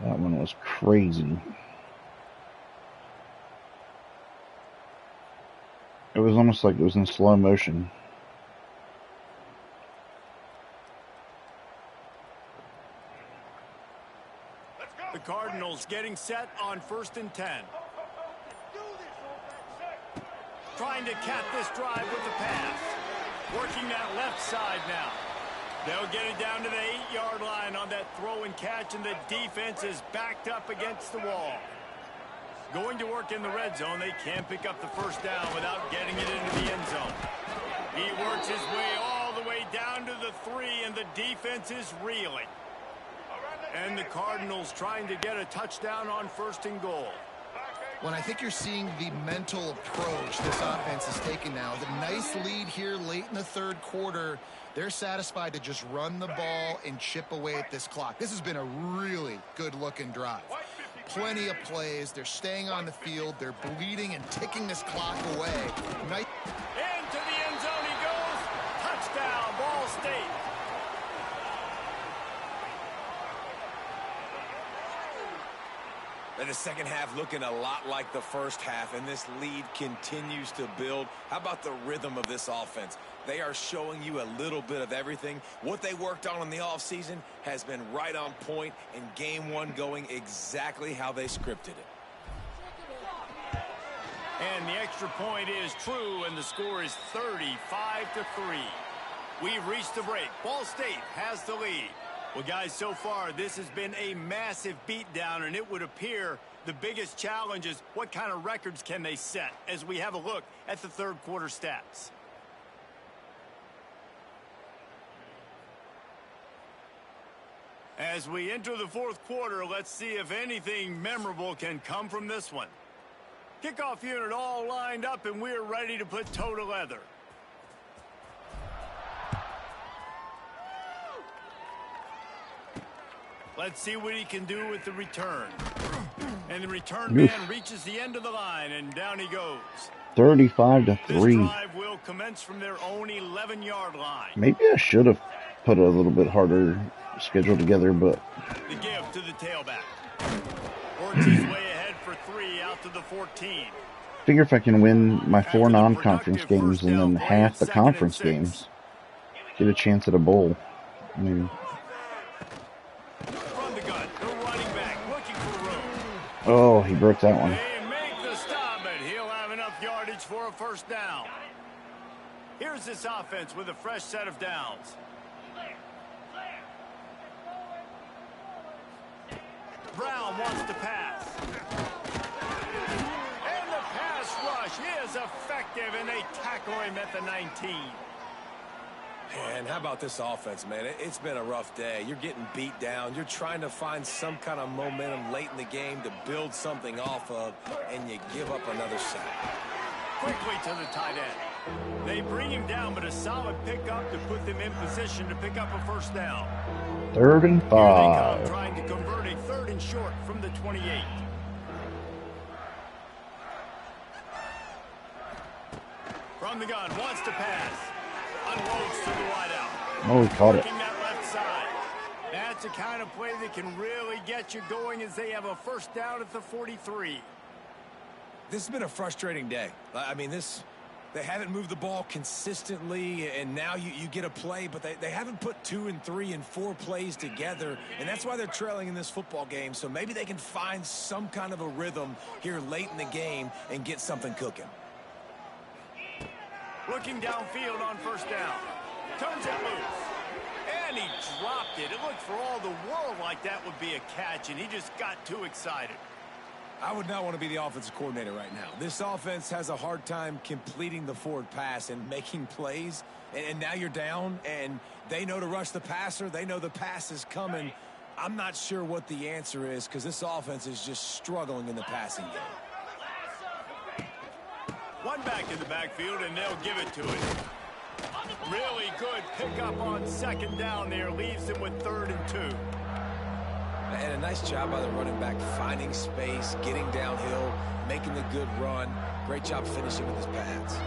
That one was crazy. It was almost like it was in slow motion. The Cardinals getting set on 1st and 10. Trying to cap this drive with the pass. Working that left side now. They'll get it down to the 8-yard line on that throw and catch, and the defense is backed up against the wall. Going to work in the red zone. They can't pick up the 1st down without getting it into the end zone. He works his way all the way down to the 3, and the defense is reeling. And the Cardinals trying to get a touchdown on 1st and goal. When I think you're seeing the mental approach this offense is taking now, the nice lead here late in the 3rd quarter, they're satisfied to just run the ball and chip away at this clock. This has been a really good-looking drive. Plenty of plays. They're staying on the field. They're bleeding and ticking this clock away. Nice. Into the end zone he goes. Touchdown, Ball State. And the second half looking a lot like the first half, and this lead continues to build. How about the rhythm of this offense? They are showing you a little bit of everything. What they worked on in the offseason has been right on point, and game 1 going exactly how they scripted it. And the extra point is true, and the score is 35-3. We've reached the break. Ball State has the lead. Well, guys, so far this has been a massive beatdown, and it would appear the biggest challenge is what kind of records can they set as we have a look at the 3rd quarter stats. As we enter the 4th quarter, let's see if anything memorable can come from this one. Kickoff unit all lined up, and we're ready to put toe to leather. Let's see what he can do with the return. And the return man reaches the end of the line, and down he goes. 35-3. This drive will commence from their own 11-yard line. Maybe I should have put a little bit harder schedule together, but The give to the tailback. Works his way ahead for 3 out to the 14. figure if I can win my 4 non-conference games and then half the conference games, get a chance at a bowl. I mean, From the gun, the running back looking for Oh, he broke that one. They make the stop, but he'll have enough yardage for a first down. Here's this offense with a fresh set of downs. Brown wants to pass. And the pass rush is effective, and they tackle him at the 19. And how about this offense, man? It's been a rough day. You're getting beat down. You're trying to find some kind of momentum late in the game to build something off of, and you give up another sack. Quickly to the tight end. They bring him down, but a solid pickup to put them in position to pick up a first down. 3rd and 5. Here they come, trying to convert a 3rd and short from the 28. From the gun, wants to pass. Unloads to the wideout. Oh, he caught it. Working that left side. That's the kind of play that can really get you going as they have a first down at the 43. This has been a frustrating day. I mean, they haven't moved the ball consistently, and now you get a play, but they haven't put 2 and 3 and 4 plays together, and that's why they're trailing in this football game. So maybe they can find some kind of a rhythm here late in the game and get something cooking. Looking downfield on first down. Turns it loose. And he dropped it. It looked for all the world like that would be a catch, and he just got too excited. I would not want to be the offensive coordinator right now. This offense has a hard time completing the forward pass and making plays. And now you're down, and they know to rush the passer. They know the pass is coming. I'm not sure what the answer is because this offense is just struggling in the passing game. One back in the backfield, and they'll give it to him. Really good pickup on second down there. Leaves them with 3rd and 2. And a nice job by the running back finding space, getting downhill, making the good run. Great job finishing with his pads.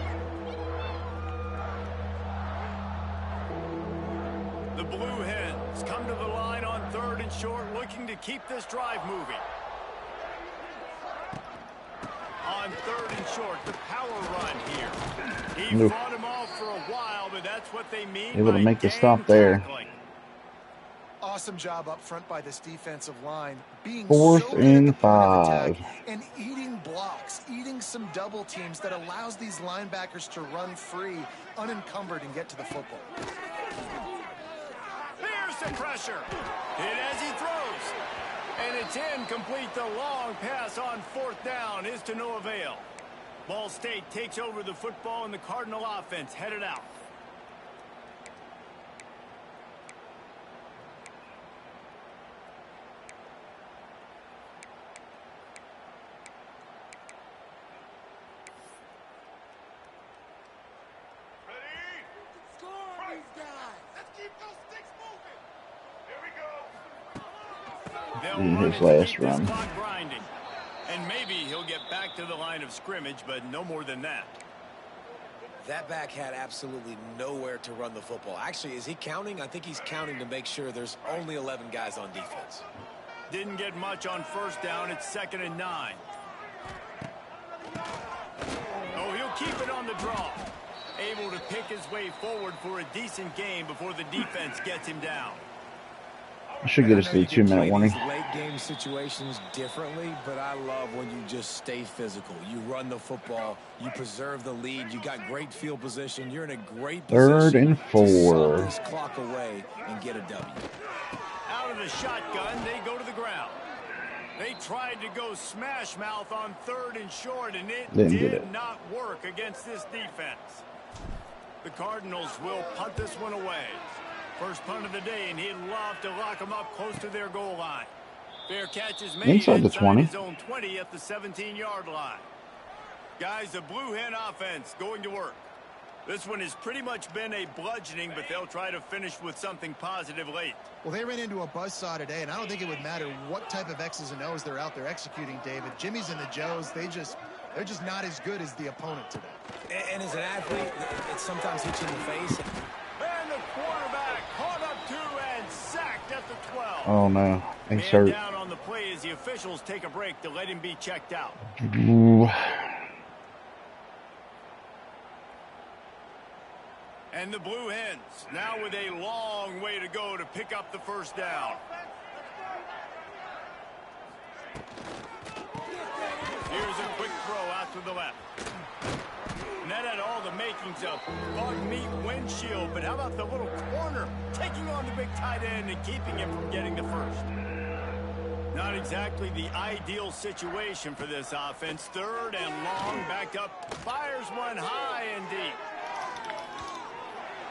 The Blue Hens come to the line on 3rd and short, looking to keep this drive moving. On 3rd and short, the power run here. He fought him off for a while, but that's what they mean. Able to make the stop there. Awesome job up front by this defensive line, being 4th so and 5, and eating blocks, eating some double teams that allows these linebackers to run free, unencumbered, and get to the football. There's the pressure. Hit as he throws. And it's incomplete. The long pass on 4th down is to no avail. Ball State takes over the football, and the Cardinal offense headed out. His last run. Grinding. And maybe he'll get back to the line of scrimmage, but no more than that. That back had absolutely nowhere to run the football. Actually, is he counting? I think he's counting to make sure there's only 11 guys on defense. Didn't get much on first down. It's 2nd and 9. Oh, he'll keep it on the draw. Able to pick his way forward for a decent game before the defense gets him down. I should get us the 2-minute warning. Late game situations differently, but I love when you just stay physical. You run the football, you preserve the lead, you got great field position, you're in a great position. 3rd and 4. To suck this clock away and get a W. Out of the shotgun, they go to the ground. They tried to go smash mouth on 3rd and short, and it did not work against this defense. The Cardinals will punt this one away. First punt of the day, and he'd love to lock them up close to their goal line. Fair catch is made inside the 20. His own 20 at the 17-yard line. Guys, the Blue Hen offense going to work. This one has pretty much been a bludgeoning, but they'll try to finish with something positive late. Well, they ran into a buzzsaw today, and I don't think it would matter what type of X's and O's they're out there executing, David. Jimmy's and the Joes, they're just not as good as the opponent today. And as an athlete, it sometimes hits you in the face. And the quarterback caught up to and sacked at the 12. Oh, no. He's Man hurt. down on the play as the officials take a break to let him be checked out. Ooh. And the Blue Hens now with a long way to go to pick up the first down. Here's a quick throw out to the left. And that had all the makings of bug-meat windshield, but how about the little corner taking on the big tight end and keeping him from getting the first? Not exactly the ideal situation for this offense. Third and long, back up, fires one high and deep.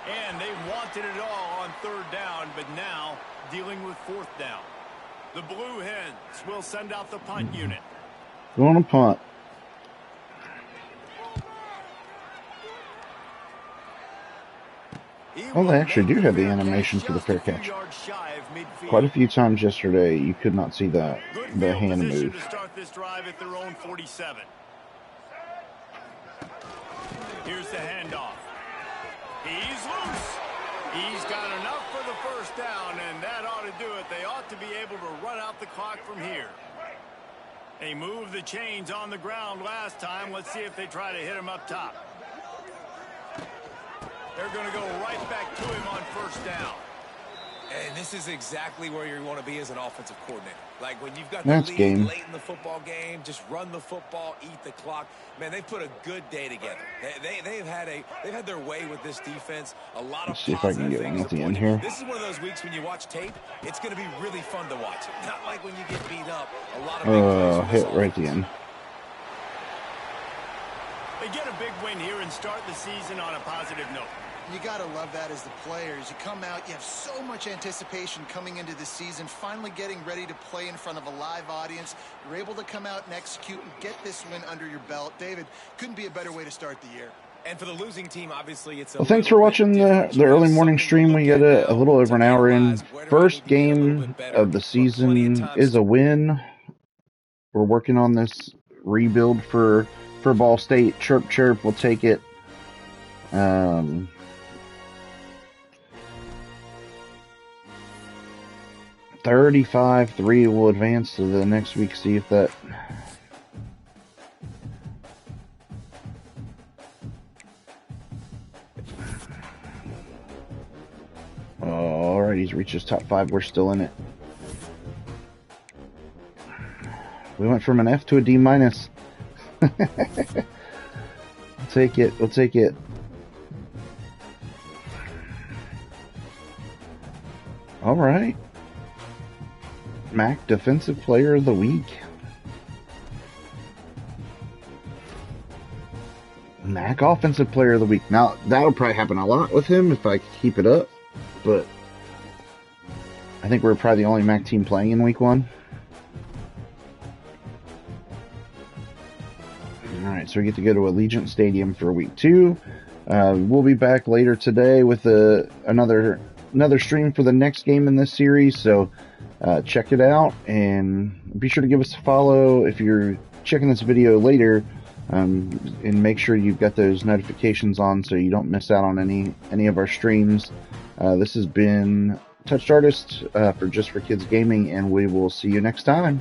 And they wanted it all on third down, but now dealing with fourth down. The Blue Hens will send out the punt unit. Going to punt. Oh, they actually do have the animation for the fair catch. Quite a few times yesterday, you could not see that, the hand move. To start this drive at their own 47. Here's the handoff. He's loose. He's got enough for the first down, and that ought to do it. They ought to be able to run out the clock from here. They moved the chains on the ground last time. Let's see if they try to hit him up top. They're going to go right back to him on first down. And this is exactly where you want to be as an offensive coordinator. Like when you've got the lead late in the football game, just run the football, eat the clock. Man, they've put a good day together. They've had their way with this defense. A lot of Let's see if I can get one at the end here. This is one of those weeks when you watch tape, it's going to be really fun to watch it. Not like when you get beat up. A lot of big plays hit right at the end. They get a big win here and start the season on a positive note. You got to love that as the players. You come out, you have so much anticipation coming into the season, finally getting ready to play in front of a live audience. You're able to come out and execute and get this win under your belt. David, couldn't be a better way to start the year. And for the losing team, obviously, it's well, thanks for watching the early morning stream. We got a little over an hour in. First game of the season is a win. We're working on this rebuild for Ball State. Chirp, chirp, we'll take it. 35-3 will advance to the next week. See if that. Alright, he's reached his top 5. We're still in it. We went from an F to a D-. We'll take it. We'll take it. Alright. MAC Defensive Player of the Week. MAC Offensive Player of the Week. Now, that'll probably happen a lot with him if I keep it up, but I think we're probably the only MAC team playing in week 1. Alright, so we get to go to Allegiant Stadium for week 2. We'll be back later today with another stream for the next game in this series, so check it out, and be sure to give us a follow if you're checking this video later, and make sure you've got those notifications on so you don't miss out on any of our streams. This has been Touched Artist for Just for Kids Gaming, and we will see you next time.